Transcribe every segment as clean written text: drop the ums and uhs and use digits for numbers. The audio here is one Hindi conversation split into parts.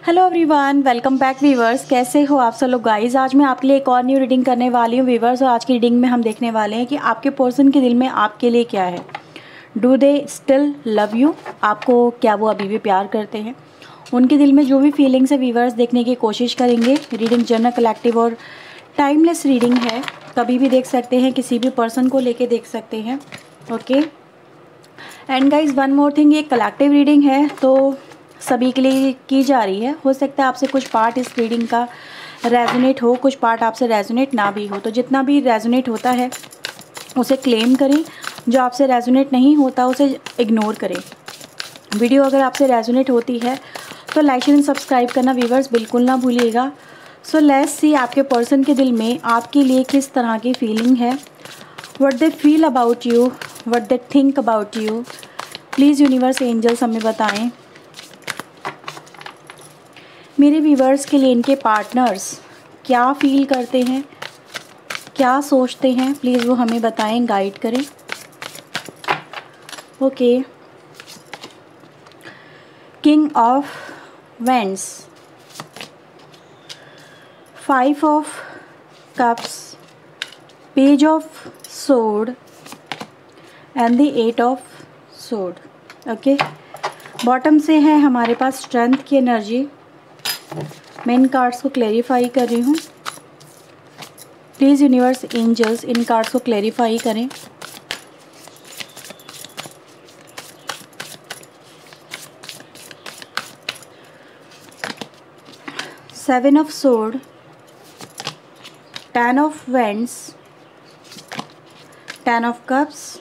Hello everyone, welcome back viewers. कैसे हो आप सब लोग गाइस। आज मैं आपके लिए एक और न्यू रीडिंग करने वाली हूँ वीवर्स। और आज की रीडिंग में हम देखने वाले हैं कि आपके पर्सन के दिल में आपके लिए क्या है। Do they still love you, आपको क्या वो अभी भी प्यार करते हैं। उनके दिल में जो भी फीलिंग्स है वीवर्स देखने की कोशिश करेंगे। रीडिंग जनरल कलेक्टिव और टाइमलेस रीडिंग है, कभी भी देख सकते हैं, किसी भी पर्सन को लेके देख सकते हैं। Okay and guys one more thing, ये कलेक्टिव रीडिंग है तो सभी के लिए की जा रही है। हो सकता है आपसे कुछ पार्ट इस रीडिंग का रेजोनेट हो, कुछ पार्ट आपसे रेजोनेट ना भी हो। तो जितना भी रेजोनेट होता है उसे क्लेम करें, जो आपसे रेजोनेट नहीं होता उसे इग्नोर करें। वीडियो अगर आपसे रेजोनेट होती है तो लाइक शेयर एंड सब्सक्राइब करना वीवर्स बिल्कुल ना भूलिएगा। सो लेट्स सी आपके पर्सन के दिल में आपके लिए किस तरह की फीलिंग है। What they feel about you, what they think about you. Please universe angels हमें बताएं मेरे व्यूवर्स के लिए इनके पार्टनर्स क्या फील करते हैं, क्या सोचते हैं। प्लीज़ वो हमें बताएं, गाइड करें। Okay, king of vends, 5 of cups, page of sword and the 8 of sword. Okay, bottom से है हमारे पास स्ट्रेंथ की एनर्जी। मैं इन कार्ड्स को क्लैरिफाई कर रही हूँ। Please universe angels in cards को क्लैरिफाई करें। Seven of sword, 10 of wands, 10 of cups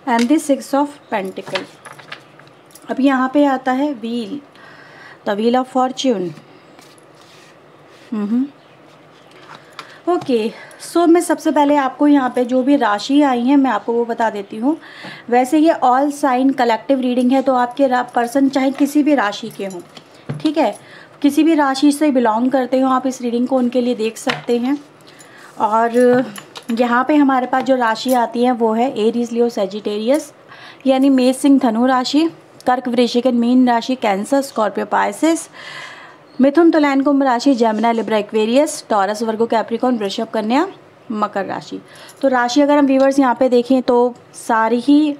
and the 6 of pentacle. अब यहाँ पे आता है wheel, the wheel of fortune. Okay, so मैं सबसे पहले आपको यहाँ पे जो भी राशि आई है मैं आपको वो बता देती हूँ। वैसे ये ऑल साइन कलेक्टिव रीडिंग है, तो आपके पर्सन चाहे किसी भी राशि के हों, ठीक है, किसी भी राशि से बिलोंग करते हो आप, इस रीडिंग को उनके लिए देख सकते हैं। और यहाँ पे हमारे पास जो राशि आती है वो है एरीज लियो सैजिटेरियस, यानी मेष सिंह धनु राशि, कर्क वृश्चिक मीन राशि, कैंसर स्कॉर्पियो पाइसेस, मिथुन तुलान कुंभ राशि, Jamuna Libra Aquarius, Taurus Virgo Capricorn, वृषभ कन्या, मकर राशि। तो राशि अगर हम व्यूवर्स यहाँ पे देखें तो सारी ही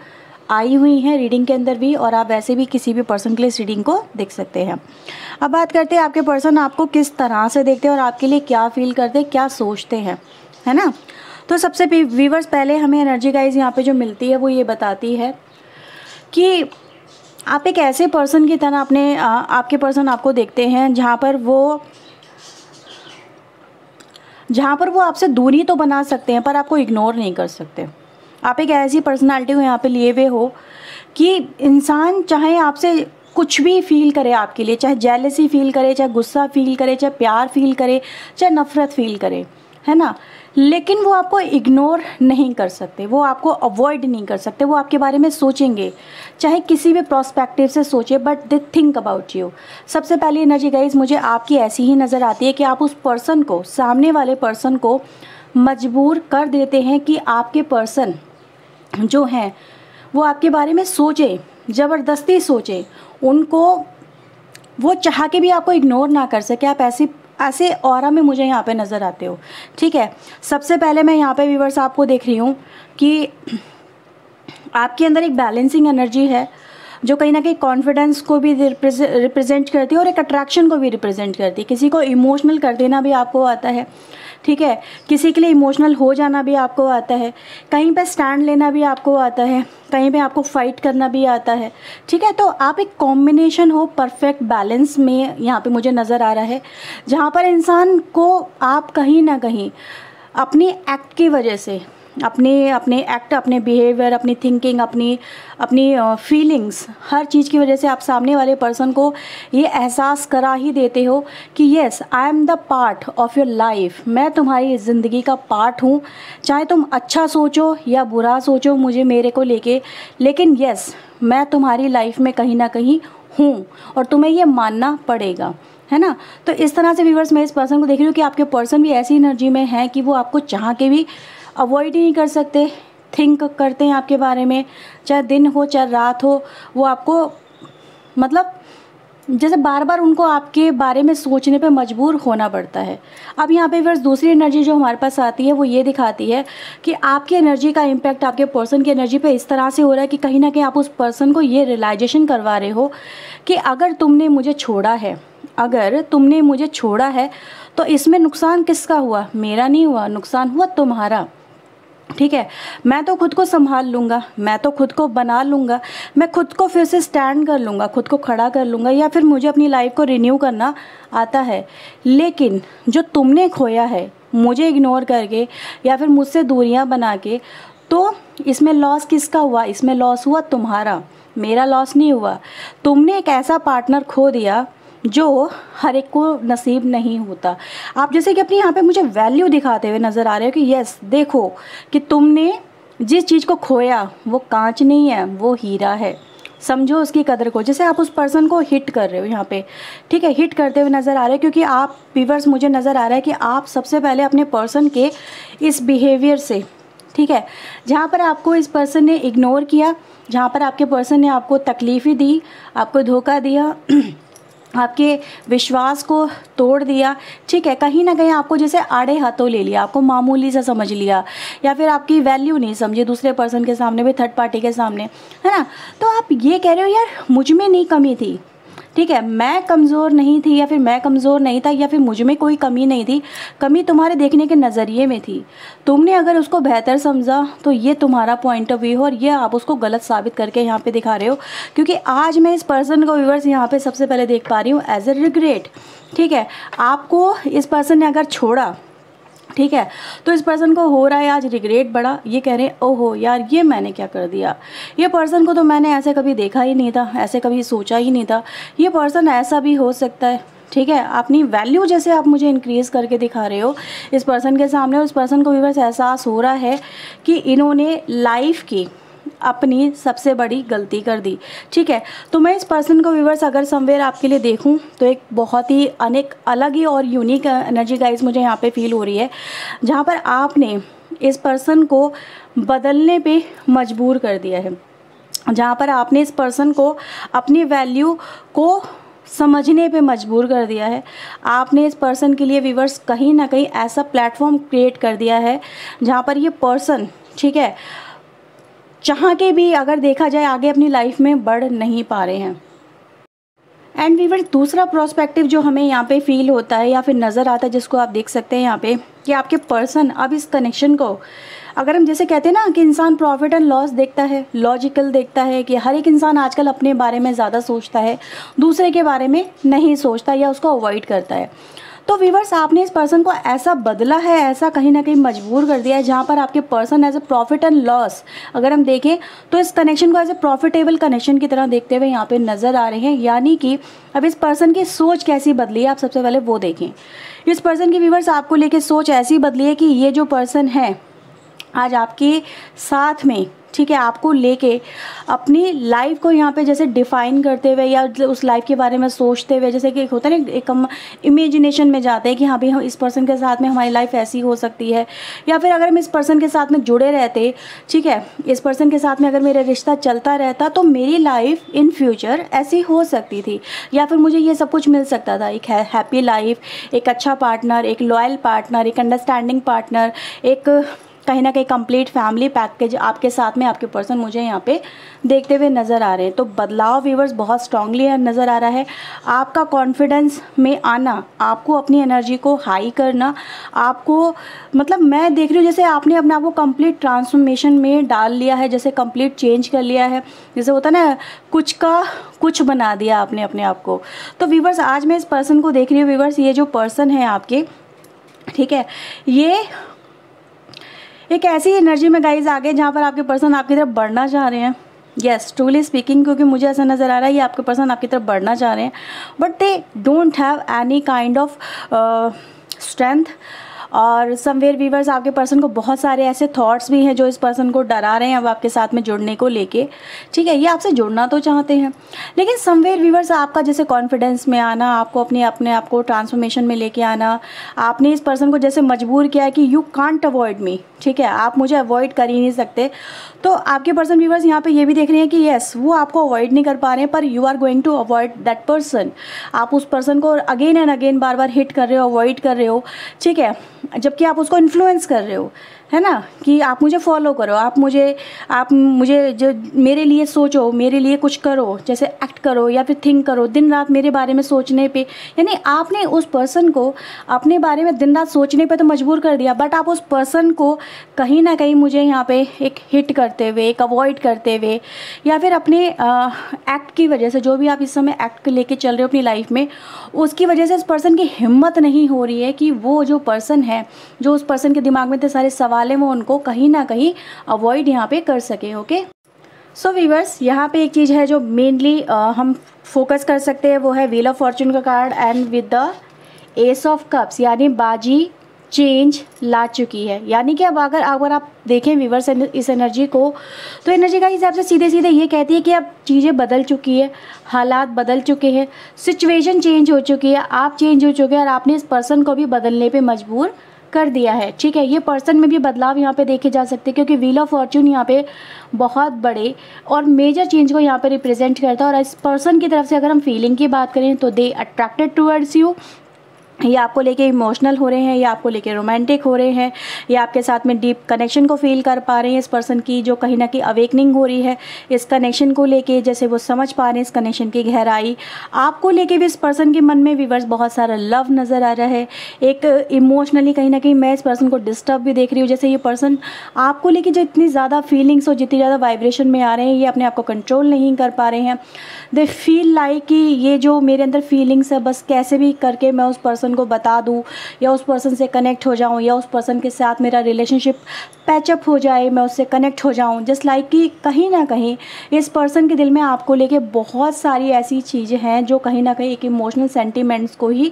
आई हुई हैं रीडिंग के अंदर भी, और आप वैसे भी किसी भी पर्सन के लिए इस रीडिंग को देख सकते हैं। अब बात करते हैं आपके पर्सन आपको किस तरह से देखते हैं और आपके लिए क्या फील करते हैं, क्या सोचते हैं, है ना। तो सबसे व्यूवर्स पहले हमें एनर्जी गाइज यहाँ पे जो मिलती है वो ये बताती है कि आप एक ऐसे पर्सन की तरह आपके पर्सन आपको देखते हैं जहाँ पर वो आपसे दूरी तो बना सकते हैं पर आपको इग्नोर नहीं कर सकते। आप एक ऐसी पर्सनालिटी को यहाँ पे लिए हुए हो कि इंसान चाहे आपसे कुछ भी फील करे आपके लिए, चाहे जेलसी फील करे, चाहे गुस्सा फील करे, चाहे प्यार फील करे, चाहे नफरत फील करे, है ना, लेकिन वो आपको इग्नोर नहीं कर सकते, वो आपको अवॉइड नहीं कर सकते। वो आपके बारे में सोचेंगे, चाहे किसी भी प्रोस्पेक्टिव से सोचे, but they think about you. सबसे पहली एनर्जी गाइज मुझे आपकी ऐसी ही नज़र आती है कि आप उस पर्सन को, सामने वाले पर्सन को मजबूर कर देते हैं कि आपके पर्सन जो हैं वो आपके बारे में सोचे, ज़बरदस्ती सोचे, उनको वो चाह के भी आपको इग्नोर ना कर सके। आप ऐसे ऑरा में मुझे यहाँ पे नज़र आते हो, ठीक है। सबसे पहले मैं यहाँ पे व्यूवर्स आपको देख रही हूँ कि आपके अंदर एक बैलेंसिंग एनर्जी है जो कहीं ना कहीं कॉन्फिडेंस को भी रिप्रेजेंट करती है और एक अट्रैक्शन को भी रिप्रेजेंट करती है। किसी को इमोशनल कर देना भी आपको आता है, ठीक है, किसी के लिए इमोशनल हो जाना भी आपको आता है, कहीं पे स्टैंड लेना भी आपको आता है, कहीं पे आपको फाइट करना भी आता है, ठीक है। तो आप एक कॉम्बिनेशन हो, परफेक्ट बैलेंस में यहाँ पे मुझे नज़र आ रहा है, जहाँ पर इंसान को आप कहीं ना कहीं अपनी एक्ट की वजह से, अपने एक्ट, अपने बिहेवियर, अपनी थिंकिंग, अपनी फीलिंग्स, हर चीज़ की वजह से आप सामने वाले पर्सन को ये एहसास करा ही देते हो कि yes I am the part of your life, मैं तुम्हारी ज़िंदगी का पार्ट हूँ। चाहे तुम अच्छा सोचो या बुरा सोचो मुझे, मेरे को लेके, लेकिन येस मैं तुम्हारी लाइफ में कहीं ना कहीं हूँ और तुम्हें ये मानना पड़ेगा, है ना। तो इस तरह से व्यूवर्स मैं इस पर्सन को देख रही हूँ कि आपके पर्सन भी ऐसी एनर्जी में है कि वो आपको चाह के भी अवॉइड ही नहीं कर सकते, थिंक करते हैं आपके बारे में, चाहे दिन हो चाहे रात हो, वो आपको मतलब जैसे बार बार उनको आपके बारे में सोचने पे मजबूर होना पड़ता है। अब यहाँ पे फिर दूसरी एनर्जी जो हमारे पास आती है वो ये दिखाती है कि आपकी एनर्जी का इम्पैक्ट आपके पर्सन की एनर्जी पे इस तरह से हो रहा है कि कहीं ना कहीं आप उस पर्सन को ये रियलाइजेशन करवा रहे हो कि अगर तुमने मुझे छोड़ा है तो इसमें नुकसान किसका हुआ? मेरा नहीं हुआ, नुकसान हुआ तुम्हारा। ठीक है, मैं तो खुद को संभाल लूँगा, मैं तो खुद को बना लूँगा, मैं खुद को फिर से स्टैंड कर लूँगा, खुद को खड़ा कर लूँगा, या फिर मुझे अपनी लाइफ को रिन्यू करना आता है। लेकिन जो तुमने खोया है मुझे इग्नोर करके या फिर मुझसे दूरियां बना के, तो इसमें लॉस किसका हुआ? इसमें लॉस हुआ तुम्हारा, मेरा लॉस नहीं हुआ। तुमने एक ऐसा पार्टनर खो दिया जो हर एक को नसीब नहीं होता। आप जैसे कि अपनी यहाँ पे मुझे वैल्यू दिखाते हुए नज़र आ रहे हो कि यस देखो कि तुमने जिस चीज़ को खोया वो कांच नहीं है, वो हीरा है। समझो उसकी कदर को। जैसे आप उस पर्सन को हिट कर रहे हो यहाँ पे, ठीक है, हिट करते हुए नज़र आ रहे हो, क्योंकि आप व्यूअर्स मुझे नज़र आ रहा है कि आप सबसे पहले अपने पर्सन के इस बिहेवियर से, ठीक है, जहाँ पर आपको इस पर्सन ने इग्नोर किया, जहाँ पर आपके पर्सन ने आपको तकलीफ़ें दी, आपको धोखा दिया, आपके विश्वास को तोड़ दिया, ठीक है, कहीं ना कहीं आपको जैसे आड़े हाथों ले लिया, आपको मामूली सा समझ लिया, या फिर आपकी वैल्यू नहीं समझी दूसरे पर्सन के सामने भी, थर्ड पार्टी के सामने, है ना। तो आप ये कह रहे हो यार मुझ में नहीं कमी थी, ठीक है, मैं कमज़ोर नहीं थी, या फिर मैं कमज़ोर नहीं था, या फिर मुझ में कोई कमी नहीं थी, कमी तुम्हारे देखने के नज़रिए में थी। तुमने अगर उसको बेहतर समझा तो ये तुम्हारा पॉइंट ऑफ व्यू, और ये आप उसको गलत साबित करके यहाँ पे दिखा रहे हो। क्योंकि आज मैं इस पर्सन को व्यूअर्स यहाँ पे सबसे पहले देख पा रही हूँ एज ए रिग्रेट। ठीक है, आपको इस पर्सन ने अगर छोड़ा, ठीक है, तो इस पर्सन को हो रहा है आज रिग्रेट बड़ा, ये कह रहे हैं ओहो यार ये मैंने क्या कर दिया, ये पर्सन को तो मैंने ऐसे कभी देखा ही नहीं था, ऐसे कभी सोचा ही नहीं था, ये पर्सन ऐसा भी हो सकता है। ठीक है, अपनी वैल्यू जैसे आप मुझे इंक्रीज़ करके दिखा रहे हो इस पर्सन के सामने, और इस पर्सन को भी बस एहसास हो रहा है कि इन्होंने लाइफ की अपनी सबसे बड़ी गलती कर दी। ठीक है, तो मैं इस पर्सन को व्यूअर्स अगर समवेयर आपके लिए देखूं तो एक बहुत ही अलग ही और यूनिक एनर्जी गाइस मुझे यहाँ पे फील हो रही है, जहाँ पर आपने इस पर्सन को बदलने पे मजबूर कर दिया है, जहाँ पर आपने इस पर्सन को अपनी वैल्यू को समझने पे मजबूर कर दिया है। आपने इस पर्सन के लिए व्यूअर्स कहीं ना कहीं ऐसा प्लेटफॉर्म क्रिएट कर दिया है जहाँ पर ये पर्सन, ठीक है, चाह के भी अगर देखा जाए आगे अपनी लाइफ में बढ़ नहीं पा रहे हैं। एंड व्यूअर्स दूसरा प्रोस्पेक्टिव जो हमें यहाँ पे फील होता है या फिर नज़र आता है, जिसको आप देख सकते हैं यहाँ पे, कि आपके पर्सन अब इस कनेक्शन को, अगर हम जैसे कहते हैं ना कि इंसान प्रॉफिट एंड लॉस देखता है, लॉजिकल देखता है, कि हर एक इंसान आजकल अपने बारे में ज़्यादा सोचता है, दूसरे के बारे में नहीं सोचता या उसको अवॉइड करता है। तो व्यूअर्स आपने इस पर्सन को ऐसा बदला है, ऐसा कहीं ना कहीं मजबूर कर दिया है, जहाँ पर आपके person as a profit and loss अगर हम देखें तो इस कनेक्शन को एज ए प्रॉफिटेबल कनेक्शन की तरह देखते हुए यहाँ पे नज़र आ रहे हैं। यानी कि अब इस पर्सन की सोच कैसी बदली है, आप सबसे पहले वो देखें। इस पर्सन की व्यूअर्स आपको लेके सोच ऐसी बदली है कि ये जो पर्सन है आज आपके साथ में, ठीक है, आपको लेके अपनी लाइफ को यहाँ पे जैसे डिफ़ाइन करते हुए या उस लाइफ के बारे में सोचते हुए, जैसे कि होता है ना, एक हम इमेजिनेशन में जाते हैं कि हाँ भाई हम इस पर्सन के साथ में हमारी लाइफ ऐसी हो सकती है, या फिर अगर हम इस पर्सन के साथ में जुड़े रहते, ठीक है, इस पर्सन के साथ में अगर मेरा रिश्ता चलता रहता तो मेरी लाइफ इन फ्यूचर ऐसी हो सकती थी, या फिर मुझे ये सब कुछ मिल सकता था, एक हैप्पी लाइफ, एक अच्छा पार्टनर, एक लॉयल पार्टनर, एक अंडरस्टैंडिंग पार्टनर, एक कहीं ना कहीं कंप्लीट फैमिली पैकेज आपके साथ में आपके पर्सन मुझे यहाँ पे देखते हुए नज़र आ रहे हैं। तो बदलाव व्यूअर्स बहुत स्ट्रांगली नज़र आ रहा है। आपका कॉन्फिडेंस में आना, आपको अपनी एनर्जी को हाई करना, आपको मतलब मैं देख रही हूँ जैसे आपने अपने आप को कंप्लीट ट्रांसफॉर्मेशन में डाल लिया है, जैसे कंप्लीट चेंज कर लिया है, जैसे होता ना कुछ का कुछ बना दिया आपने अपने आप को। तो व्यूअर्स आज मैं इस पर्सन को देख रही हूँ व्यूअर्स, ये जो पर्सन है आपके, ठीक है, ये एक ऐसी एनर्जी में गाइज आ गए जहाँ पर आपके पर्सन आपकी तरफ बढ़ना चाह रहे हैं। येस, ट्रूली स्पीकिंग, क्योंकि मुझे ऐसा नज़र आ रहा है ये आपके पर्सन आपकी तरफ बढ़ना चाह रहे हैं, but they don't have any kind of strength, और समवेयर वीवर्स आपके पर्सन को बहुत सारे ऐसे थॉट्स भी हैं जो इस पर्सन को डरा रहे हैं अब आपके साथ में जुड़ने को लेके, ठीक है। ये आपसे जुड़ना तो चाहते हैं, लेकिन समवेयर वीवर्स आपका जैसे कॉन्फिडेंस में आना, आपको अपने आप को ट्रांसफॉर्मेशन में लेके आना, आपने इस पर्सन को जैसे मजबूर किया कि यू कांट अवॉइड मी, ठीक है, आप मुझे अवॉइड कर ही नहीं सकते। तो आपके पर्सन वीवर्स यहाँ पे ये भी देख रहे हैं कि यस वो आपको अवॉइड नहीं कर पा रहे हैं, पर you are going to avoid that person. आप उस पर्सन को अगेन एंड अगेन बार बार हिट कर रहे हो, अवॉइड कर रहे हो, ठीक है, जबकि आप उसको इन्फ्लुएंस कर रहे हो, है ना, कि आप मुझे फॉलो करो, आप मुझे जो मेरे लिए सोचो, मेरे लिए कुछ करो, जैसे एक्ट करो या फिर थिंक करो, दिन रात मेरे बारे में सोचने पे, यानी आपने उस पर्सन को अपने बारे में दिन रात सोचने पे तो मजबूर कर दिया, बट आप उस पर्सन को कहीं ना कहीं मुझे यहाँ पे एक हिट करते हुए, एक अवॉइड करते हुए, या फिर अपने एक्ट की वजह से, जो भी आप इस समय एक्ट लेके चल रहे हो अपनी लाइफ में, उसकी वजह से इस पर्सन की हिम्मत नहीं हो रही है कि वो जो पर्सन है, जो उस पर्सन के दिमाग में इतने सारे सवाल है, वो उनको कहीं ना कहीं अवॉइड यहाँ पे कर सके। ओके, सो वीवर्स, यहाँ पे एक चीज़ है जो मेनली हम फोकस कर सकते हैं, वो है व्हील ऑफ फॉर्चून का card and with the S of cups, यानी बाजी चेंज ला चुकी है। यानी कि अब अगर आप देखें व्यूवर्स इस एनर्जी को, तो एनर्जी का हिसाब से सीधे सीधे ये कहती है कि अब चीज़ें बदल चुकी है, हालात बदल चुके हैं, सिचुएशन चेंज हो चुकी है, आप चेंज हो चुके हैं और आपने इस पर्सन को भी बदलने पे मजबूर कर दिया है, ठीक है। ये पर्सन में भी बदलाव यहाँ पे देखे जा सकते हैं, क्योंकि व्हील ऑफ फॉर्चून यहाँ पे बहुत बड़े और मेजर चेंज को यहाँ पे रिप्रेजेंट करता है। और इस पर्सन की तरफ से अगर हम फीलिंग की बात करें तो दे अट्रैक्टेड टूवर्ड्स यू, ये आपको लेके इमोशनल हो रहे हैं, या आपको लेके रोमांटिक हो रहे हैं, या आपके साथ में डीप कनेक्शन को फील कर पा रहे हैं। इस पर्सन की जो कहीं ना कहीं अवेकनिंग हो रही है इस कनेक्शन को लेके, जैसे वो समझ पा रहे हैं इस कनेक्शन की गहराई, आपको लेके भी इस पर्सन के मन में व्यूअर्स बहुत सारा लव नज़र आ रहा है। एक इमोशनली कहीं ना कहीं मैं इस पर्सन को डिस्टर्ब भी देख रही हूँ, जैसे ये पर्सन आपको लेके जो इतनी ज़्यादा फीलिंग्स और जितनी ज़्यादा वाइब्रेशन में आ रहे हैं, ये अपने आप को कंट्रोल नहीं कर पा रहे हैं। दे फील लाइक कि ये जो मेरे अंदर फीलिंग्स है, बस कैसे भी करके मैं उस पर्सन को बता दूं, या उस पर्सन से कनेक्ट हो जाऊं, या उस पर्सन के साथ मेरा रिलेशनशिप पैचअप हो जाए, मैं उससे कनेक्ट हो जाऊं। जस्ट लाइक कि कहीं ना कहीं इस पर्सन के दिल में आपको लेके बहुत सारी ऐसी चीज़ें हैं जो कहीं ना कहीं एक इमोशनल सेंटिमेंट्स को ही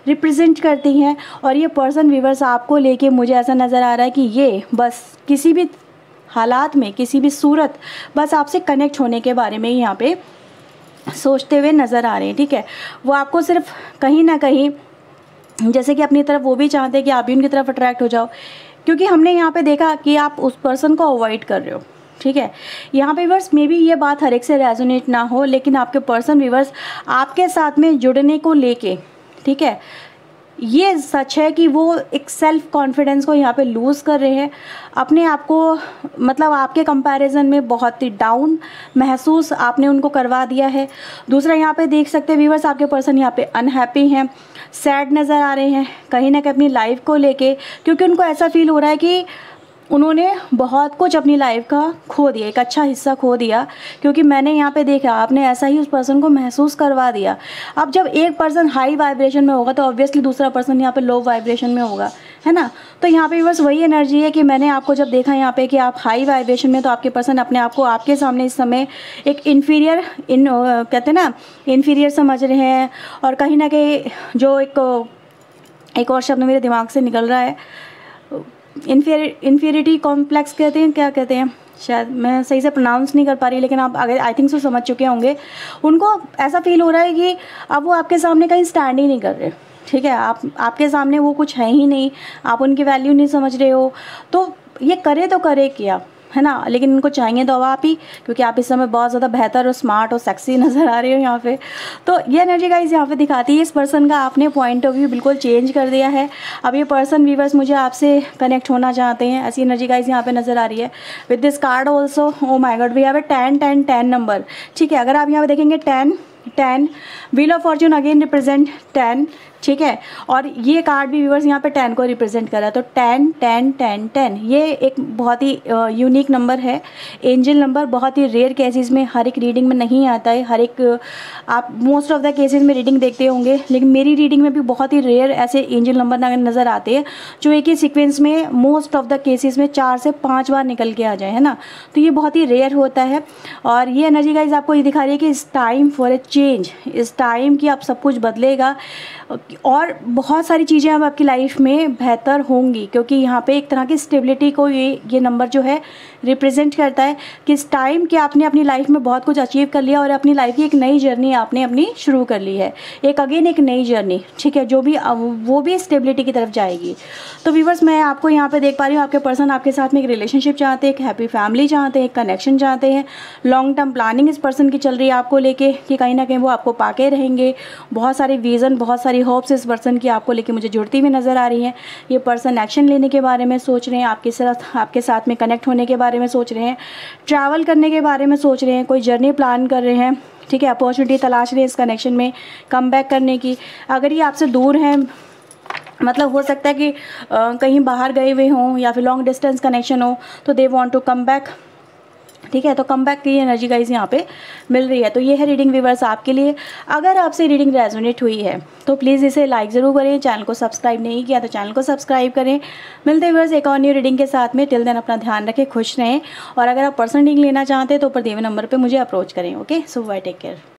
रिप्रेजेंट करती हैं। और ये पर्सन व्यूअर्स आपको लेके मुझे ऐसा नज़र आ रहा है कि ये बस किसी भी हालात में, किसी भी सूरत, बस आपसे कनेक्ट होने के बारे में ही यहाँ पे सोचते हुए नज़र आ रहे हैं, ठीक है। वो आपको सिर्फ कहीं ना कहीं जैसे कि अपनी तरफ वो भी चाहते हैं कि आप भी उनकी तरफ अट्रैक्ट हो जाओ, क्योंकि हमने यहाँ पे देखा कि आप उस पर्सन को अवॉइड कर रहे हो, ठीक है। यहाँ पे व्यूअर्स मे बी ये बात हर एक से रेजोनेट ना हो, लेकिन आपके पर्सन व्यूअर्स आपके साथ में जुड़ने को लेके, ठीक है, ये सच है कि वो एक सेल्फ कॉन्फिडेंस को यहाँ पे लूज़ कर रहे हैं, अपने आप को मतलब आपके कंपैरिजन में बहुत ही डाउन महसूस आपने उनको करवा दिया है। दूसरा यहाँ पे देख सकते हैं व्यूअर्स आपके पर्सन यहाँ पे अनहैप्पी हैं, सैड नज़र आ रहे हैं कहीं ना कहीं अपनी लाइफ को लेके, क्योंकि उनको ऐसा फील हो रहा है कि उन्होंने बहुत कुछ अपनी लाइफ का खो दिया, एक अच्छा हिस्सा खो दिया, क्योंकि मैंने यहाँ पे देखा आपने ऐसा ही उस पर्सन को महसूस करवा दिया। अब जब एक पर्सन हाई वाइब्रेशन में होगा तो ऑब्वियसली दूसरा पर्सन यहाँ पे लो वाइब्रेशन में होगा, है ना। तो यहाँ पे बस वही एनर्जी है कि मैंने आपको जब देखा यहाँ पे कि आप हाई वाइब्रेशन में, तो आपके पर्सन अपने आप को आपके सामने इस समय एक इन्फीरियर कहते हैं ना, इन्फीरियर समझ रहे हैं। और कहीं ना कहीं जो एक और शब्द मेरे दिमाग से निकल रहा है, इन्फीरिटी कॉम्प्लेक्स कहते हैं, क्या कहते हैं, शायद मैं सही से प्रोनाउंस नहीं कर पा रही, लेकिन आप अगर आई थिंक सो समझ चुके होंगे। उनको ऐसा फील हो रहा है कि अब वो आपके सामने कहीं स्टैंड ही नहीं कर रहे, ठीक है, आपके सामने वो कुछ है ही नहीं, आप उनकी वैल्यू नहीं समझ रहे हो। तो ये करे तो करे क्या, है ना, लेकिन उनको चाहिए तो आप ही, क्योंकि आप इस समय बहुत ज़्यादा बेहतर और स्मार्ट और सेक्सी नज़र आ रहे हो यहाँ पे। तो ये एनर्जी गाइस यहाँ पे दिखाती है इस पर्सन का आपने पॉइंट ऑफ व्यू बिल्कुल चेंज कर दिया है। अब ये पर्सन व्यूअर्स मुझे आपसे कनेक्ट होना चाहते हैं, ऐसी एनर्जी गाइस यहाँ पे नज़र आ रही है। With this card also, oh my God, we have a 10 number, ठीक है। अगर आप यहाँ पे देखेंगे 10 wheel of fortune again represent 10, ठीक है। और ये कार्ड भी व्यूअर्स यहाँ पे 10 को रिप्रेजेंट कर रहा है, तो 10 ये एक बहुत ही यूनिक नंबर है, एंजल नंबर। बहुत ही रेयर केसेस में, हर एक रीडिंग में नहीं आता है, हर एक आप मोस्ट ऑफ द केसेस में रीडिंग देखते होंगे, लेकिन मेरी रीडिंग में भी बहुत ही रेयर ऐसे एंजल नंबर नज़र आते हैं जो एक ही सीक्वेंस में मोस्ट ऑफ द केसेस में 4 से 5 बार निकल के आ जाए, है ना। तो ये बहुत ही रेयर होता है। और ये एनर्जी गाइस आपको ये दिखा रही है कि it's time for a change, इस टाइम की आप सब कुछ बदलेगा और बहुत सारी चीज़ें अब आपकी लाइफ में बेहतर होंगी, क्योंकि यहाँ पे एक तरह की स्टेबिलिटी को ये नंबर जो है रिप्रेजेंट करता है कि इस टाइम कि आपने अपनी लाइफ में बहुत कुछ अचीव कर लिया और अपनी लाइफ की एक नई जर्नी आपने अपनी शुरू कर ली है, एक नई जर्नी, ठीक है, जो भी वो भी स्टेबिलिटी की तरफ जाएगी। तो व्यूअर्स, मैं आपको यहाँ पे देख पा रही हूँ, आपके पर्सन आपके साथ में एक रिलेशनशिप चाहते हैं, एक हैप्पी फैमिली चाहते हैं, एक कनेक्शन चाहते हैं, लॉन्ग टर्म प्लानिंग इस पर्सन की चल रही है आपको लेके कि कहीं ना कहीं वो आपको पाके रहेंगे। बहुत सारे विज़न, बहुत सारी होप्स इस पर्सन की आपको लेके मुझे जुड़ती हुई नज़र आ रही हैं। ये पर्सन एक्शन लेने के बारे में सोच रहे हैं, आपके साथ में कनेक्ट होने के बारे में सोच रहे हैं, ट्रैवल करने के बारे में सोच रहे हैं, कोई जर्नी प्लान कर रहे हैं, ठीक है, अपॉर्चुनिटी तलाश रहे हैं इस कनेक्शन में कम बैक करने की। अगर ये आपसे दूर हैं, मतलब हो सकता है कि कहीं बाहर गए हुए हों या फिर लॉन्ग डिस्टेंस कनेक्शन हो, तो they want to come back, ठीक है, तो कम बैक की एनर्जी गाइस यहाँ पे मिल रही है। तो ये है रीडिंग व्यूअर्स आपके लिए। अगर आपसे रीडिंग रेजोनेट हुई है तो प्लीज़ इसे लाइक ज़रूर करें, चैनल को सब्सक्राइब नहीं किया तो चैनल को सब्सक्राइब करें। मिलते हैं व्यूअर्स एक और न्यू रीडिंग के साथ में। टिल देन अपना ध्यान रखें, खुश रहें, और अगर आप पर्सनल रीडिंग लेना चाहते हैं तो ऊपर दिए हुए नंबर पर मुझे अप्रोच करें। ओके, सो बाय, टेक केयर।